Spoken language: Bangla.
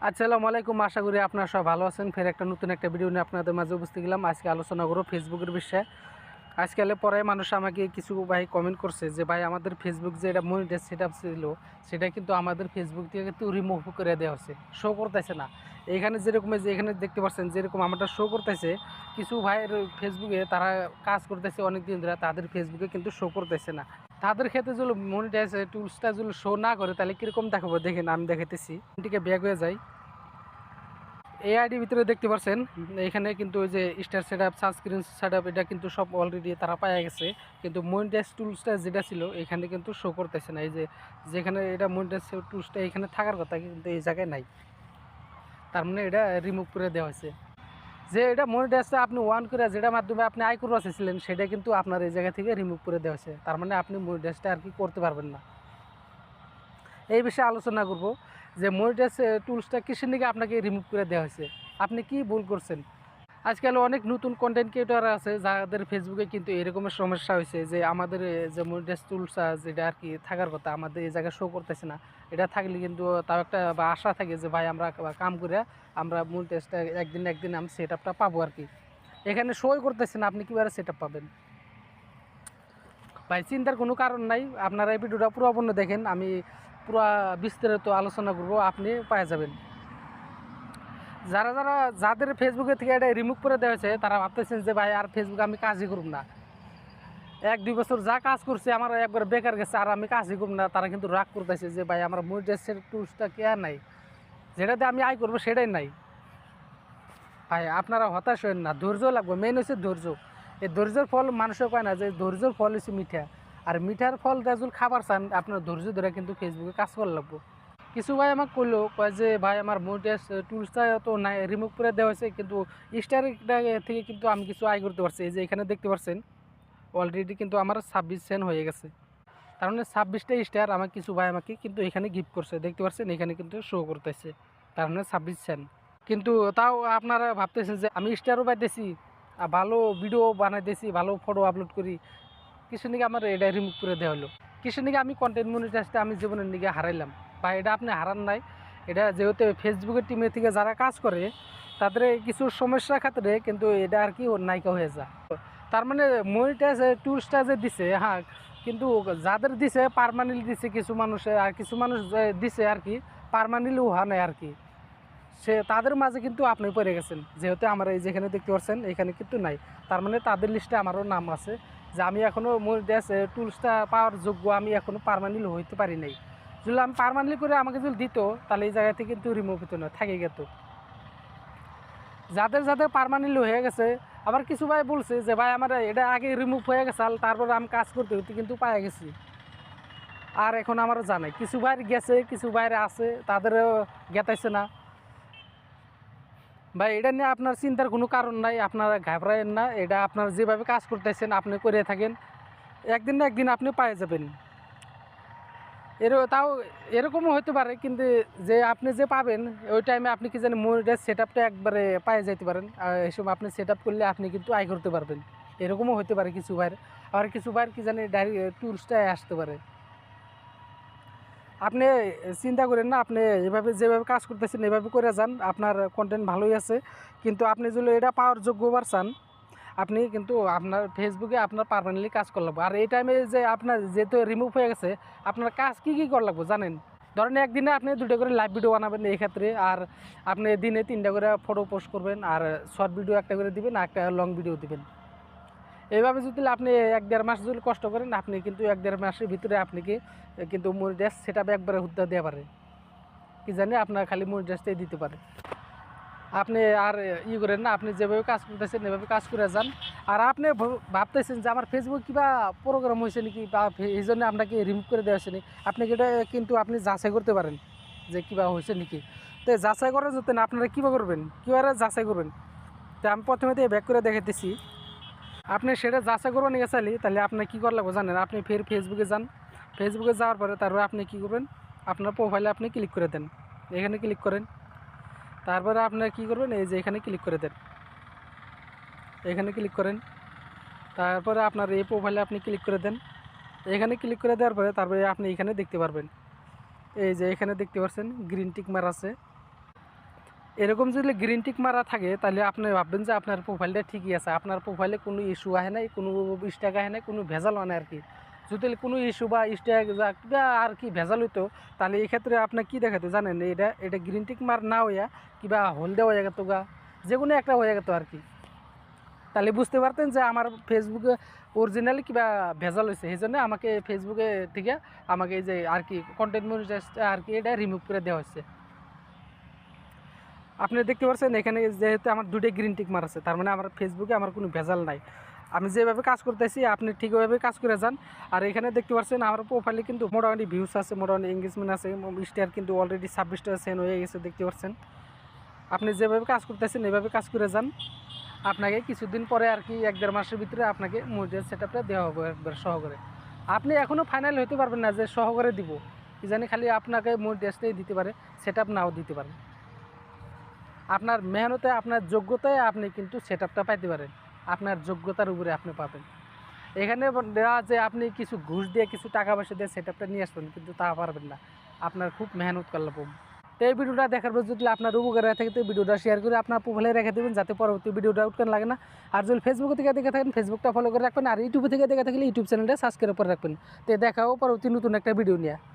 আসসালামু আলাইকুম। আশা করি আপনারা সবাই ভালো আছেন। ফের একটা নতুন একটা ভিডিও নিয়ে আপনাদের মাঝে উপস্থিত গেলাম। আজকে আলোচনা করব ফেসবুকের বিষয়ে। আজকালে পরে মানুষ আমাকে কিছু ভাই কমেন্ট করছে যে ভাই আমাদের ফেসবুক যে এটা মনিটাইজ সেটআপ ছিল সেটা কিন্তু আমাদের ফেসবুক থেকে কিন্তু রিমুভ করে দেওয়া হচ্ছে, শো করতেছে না। এখানে যেরকম যে এখানে দেখতে পাচ্ছেন যেরকম আমারটা শো করতেছে, কিছু ভাইয়ের ফেসবুকে তারা কাজ করতেছে অনেক দিন ধরে, তাদের ফেসবুকে কিন্তু শো করতেছে না। তাদের ক্ষেত্রে যদি মনিটাইজ টুলসটা যদি শো না করে তাহলে কীরকম দেখাবো দেখেন, আমি দেখাইতেছি। এটিকে ব্যাক হয়ে যায়। এই আইডির ভিতরে দেখতে পাচ্ছেন এখানে কিন্তু ওই যে স্টার সেটআপ, সানস্ক্রিন সেটআপ এটা কিন্তু সব অলরেডি তারা পাওয়া গেছে, কিন্তু মনিটাইজ টুলসটা যেটা ছিল এখানে কিন্তু শো করতেছে না। এই যে যেখানে এটা মনিটাইজ টুলসটা এখানে থাকার কথা কিন্তু এই জায়গায় নাই, তার মানে এটা রিমুভ করে দেওয়া হয়েছে। যে এটা মনিটাইজটা আপনি ওয়ান করে যেটার মাধ্যমে আপনি আয় করে আসছিলেন সেটা কিন্তু আপনার এই জায়গা থেকে রিমুভ করে দেওয়া হয়েছে, তার মানে আপনি মনিটাইজটা আর কি করতে পারবেন না। এই বিষয়ে আলোচনা করব যে মনিটাইজ টুলসটা কিসের দিকে আপনাকে রিমুভ করে দেওয়া হয়েছে, আপনি কি ভুল করছেন। আজকাল অনেক নতুন কন্টেন্ট ক্রিয়েটর আছে যাদের ফেসবুকে কিন্তু এরকমের সমস্যা হয়েছে যে আমাদের যে মনিটাইজ টুলস যেটা আর কি থাকার কথা আমাদের এই জায়গায় শো করতেছে না। এটা থাকলে কিন্তু তাও একটা বা আশা থাকে যে ভাই আমরা কাম করে আমরা মনিটাইজটা একদিন আমি সেট আপটা পাবো আর কি। এখানে শোই করতেছে না, আপনি কীভাবে সেট আপ পাবেন ভাই? চিন্তার কোনো কারণ নাই, আপনারা এই ভিডিওটা পুরোপূর্ণ দেখেন, আমি পুরো বিস্তারিত আলোচনা করব, আপনি পাওয়া যাবেন। যাদের ফেসবুকে থেকে এটা রিমুভ করে দেওয়া হয়েছে তারা ভাবতেছেন যে ভাই আর ফেসবুকে আমি কাজই করব না, 1-2 বছর যা কাজ করছে আমার একবার বেকার গেছে আর আমি কাজই করব না। তারা কিন্তু রাগ করতেছে যে ভাই আমার মনিটাইজের টুলসটা কে আর নাই, যেটাতে আমি আয় করবো সেটাই নাই। ভাই আপনারা হতাশ হন না, ধৈর্য লাগবে, মেন হচ্ছে ধৈর্য। এই ধৈর্যের ফল মানুষও কয় না যে ধৈর্যের ফল হচ্ছে মিঠা, আর মিঠার ফল যদি খাবার চান আপনার ধৈর্য ধরে কিন্তু ফেসবুকে কাজ করা লাগবে। কিছু ভাই আমাকে করলো কয় যে ভাই আমার মনিটাইজ টুলসটা তো নাই, রিমুভ করে দেওয়া হয়েছে, কিন্তু স্টার থেকে কিন্তু আমি কিছু আয় করতে পারছি। এই যে এখানে দেখতে পাচ্ছেন অলরেডি কিন্তু আমার 26 সেন্ট হয়ে গেছে, তার মানে 26টা স্টার আমার কিছু ভাই আমাকে কিন্তু এখানে গিফট করছে, দেখতে পাচ্ছেন এখানে কিন্তু শো করতেছে, তার মানে 26 সেন্ট। কিন্তু তাও আপনারা ভাবতেছেন যে আমি স্টারও পাইতেছি, ভালো ভিডিও বানাইতেছি, ভালো ফটো আপলোড করি, কিছু নাকি আমার এটা রিমুভ করে দেওয়া হলো, কিছু নাকি আমি কন্টেন্ট মনিটাইজটা আমি জীবনের দিকে হারাইলাম। বা এটা আপনি হারান নাই, এটা যেহেতু ফেসবুকের টিমের থেকে যারা কাজ করে তাদের কিছু সমস্যার ক্ষেত্রে কিন্তু এটা আর কি নায়িকা হয়ে যায়। তার মানে মনিটাইজ টুলসটা যে দিছে, হ্যাঁ, কিন্তু যাদের দিছে পারমানেন্টলি দিছে কিছু মানুষে, আর কিছু মানুষ দিছে আর কি পারমানেন্টলি উহা নেই আর কি, সে তাদের মাঝে কিন্তু আপনি পড়ে গেছেন। যেহেতু আমার এই যেখানে দেখতে পাচ্ছেন এখানে কিন্তু নাই, তার মানে তাদের লিস্টে আমারও নাম আছে যে আমি এখনও মনিটাইজ টুলসটা পাওয়ার যোগ্য, আমি এখনও পারমানেন্টলি হইতে পারি নাই। যদি আমি পারমানেন্টলি করে আমাকে যদি দিত তাহলে এই জায়গা থেকে কিন্তু রিমুভ হতো না, থাকে গেত। যাদের পারমানেন্টলি হয়ে গেছে, আবার কিছু ভাই বলছে যে ভাই আমার এটা আগে রিমুভ হয়ে গেছে তারপরে আমি কাজ করতে হতে কিন্তু পাওয়া গেছি, আর এখন আমারও জানাই কিছু বাইরে গেছে কিছু বাইরে আছে তাদেরও গেতাইছে না। ভাই এটা নিয়ে আপনার চিন্তার কোনো কারণ নাই, আপনারা ঘাবড়ায়েন না, এটা আপনার যেভাবে কাজ করতেছেন আপনি করে থাকেন, একদিন না একদিন আপনি পেয়ে যাবেন। তাও এরকমও হতে পারে, কিন্তু যে আপনি যে পাবেন ওই টাইমে আপনি কি জানেন মনিটাইজ সেট আপটা একবারে পায়ে যেতে পারেন, আর এই সময় আপনি সেট আপ করলে আপনি কিন্তু আয় করতে পারবেন, এরকমও হতে পারে কিছু ভাইয়ের। আর কিছু ভাইয়ের কি জানি ডাইরেক্ট টুলসটাই আসতে পারে। আপনি চিন্তা করেন না, আপনি এভাবে যেভাবে কাজ করতেছেন এভাবে করে যান, আপনার কন্টেন্ট ভালোই আছে। কিন্তু আপনি যদি এটা পাওয়ার যোগ্যবার চান আপনি কিন্তু আপনার ফেসবুকে আপনার পারমানেন্টলি কাজ করা লাগবে। আর এই টাইমে যে আপনার যেহেতু রিমুভ হয়ে গেছে আপনার কাজ কী করা লাগবে জানেন? ধরেন একদিনে আপনি 2টা করে লাইভ ভিডিও বানাবেন এই ক্ষেত্রে, আর আপনি দিনে 3টা করে ফটো পোস্ট করবেন, আর শর্ট ভিডিও একটা করে দিবেন, আর একটা লং ভিডিও দিবেন। এইভাবে যদি আপনি 1-1.5 মাস যদি কষ্ট করেন আপনি কিন্তু 1-1.5 মাসের ভিতরে আপনি কিন্তু মনিটাইজ সেট আপ একবারে হুদ্দা দেওয়া পারে, কি জানি আপনার খালি মনিটাইজটাই দিতে পারে। আপনি আর করেন না, আপনি যেভাবে কাজ করতেছেন এভাবে কাজ করে যান। আর আপনি ভাবতেছেন যে আমার ফেসবুক কিবা প্রোগ্রাম হয়েছে নাকি, বা এই জন্য আপনাকে রিমুভ করে দেওয়া হয়েছে নাকি, আপনি এটা কিন্তু আপনি যাচাই করতে পারেন যে কিবা হয়েছে নাকি। তো যাচাই করার জন্য আপনারা কীভাবে করবেন, কীভাবে যাচাই করবেন? তো আমি প্রথমে তো ব্যাক করে দেখাইতেছি। আপনি সেটা যাচাই করবেন গেছালি তাহলে আপনি কী করা লাগবে জানেন? আপনি ফের ফেসবুকে যান, ফেসবুকে যাওয়ার পরে তারপরে আপনি কী করবেন, আপনার প্রোফাইলে আপনি ক্লিক করে দেন, এখানে ক্লিক করেন। তারপরে আপনার কী করবেন, এই যে এখানে ক্লিক করে দেন, এখানে ক্লিক করেন। তারপরে আপনার এই প্রোফাইলে আপনি ক্লিক করে দেন, এখানে ক্লিক করে দেওয়ার পরে তারপরে আপনি এখানে দেখতে পারবেন, এই যে এখানে দেখতে পাচ্ছেন গ্রিন টিক মার আছে, এরকম যদি গ্রিন টিক মারা থাকে তাহলে আপনি ভাববেন যে আপনার প্রোফাইলটা ঠিকই আছে, আপনার প্রোফাইলে কোনো ইস্যু আসে নাই, কোনো স্ট্যাক আসে নাই, কোনো ভেজাল হয় না আর কি। যদি কোনো ইস্যু বা স্ট্যাক বা আর কি ভেজাল হইতো তাহলে এই ক্ষেত্রে আপনার কী দেখাতো জানেন, এটা গ্রিন টিক মার না হইয়া কিবা হলদে হয়ে গেত গা, যে কোনো একটা হয়ে গেত আর কি। তাহলে বুঝতে পারতেন যে আমার ফেসবুকে অরিজিনালি কিবা ভেজাল হয়েছে, সেই জন্য আমাকে ফেসবুকে থেকে আমাকে এই যে আর কি কন্টেন্ট মনিটাইজ আর কি এটা রিমুভ করে দেওয়া হচ্ছে। আপনি দেখতে পাচ্ছেন এখানে যেহেতু আমার দুটোই গ্রিন টিক মার আছে, তার মানে আমার ফেসবুকে আমার কোনো ভেজাল নাই। আমি যেভাবে কাজ করতেছি আপনি ঠিকভাবে কাজ করে যান। আর এখানে দেখতে পাচ্ছেন আমার প্রোফাইলে কিন্তু মোটামুটি ভিউস আছে, মোটামুটি এঙ্গেজমেন্ট আছে, স্টার কিন্তু অলরেডি 26টা সেন্ড হয়ে গেছে দেখতে পাচ্ছেন। আপনি যেভাবে কাজ করতেছেন এভাবে কাজ করে যান, আপনাকে কিছুদিন পরে আর কি 1-1.5 মাসের ভিতরে আপনাকে মনিটাইজ সেটআপটা দেওয়া হবে একবার সহকারে। আপনি এখনও ফাইনাল হইতে পারবেন না যে সহকারে দিব, কি জানি খালি আপনাকে মনিটাইজটাই দিতে পারে, সেটআপ নাও দিতে পারে। আপনার মেহনতে আপনার যোগ্যতায় আপনি কিন্তু সেটআপটা পাইতে পারেন, আপনার যোগ্যতার উপরে আপনি পাবেন। এখানে দেওয়া যে আপনি কিছু ঘুষ দিয়ে কিছু টাকা পয়সা দিয়ে সেটআপটা নিয়ে আসবেন, কিন্তু তা পারবেন না, আপনার খুব মেহনত করলে পাবেন। তো এই ভিডিওটা দেখার পর যদি আপনার উপকার হয়ে থাকে তো ভিডিওটা শেয়ার করে আপনার প্রোফাইলে রেখে দেবেন, যাতে পরবর্তী ভিডিওটা আউটকান লাগে না। আর যদি ফেসবুক থেকে দেখে থাকেন ফেসবুকটা ফলো করে রাখবেন, আর ইউটিউব থেকে দেখে থাকলে ইউটিউব চ্যানেলটা সাবস্ক্রাইব করে রাখবেন। তো দেখাও পরবর্তী নতুন একটা ভিডিও নিয়ে।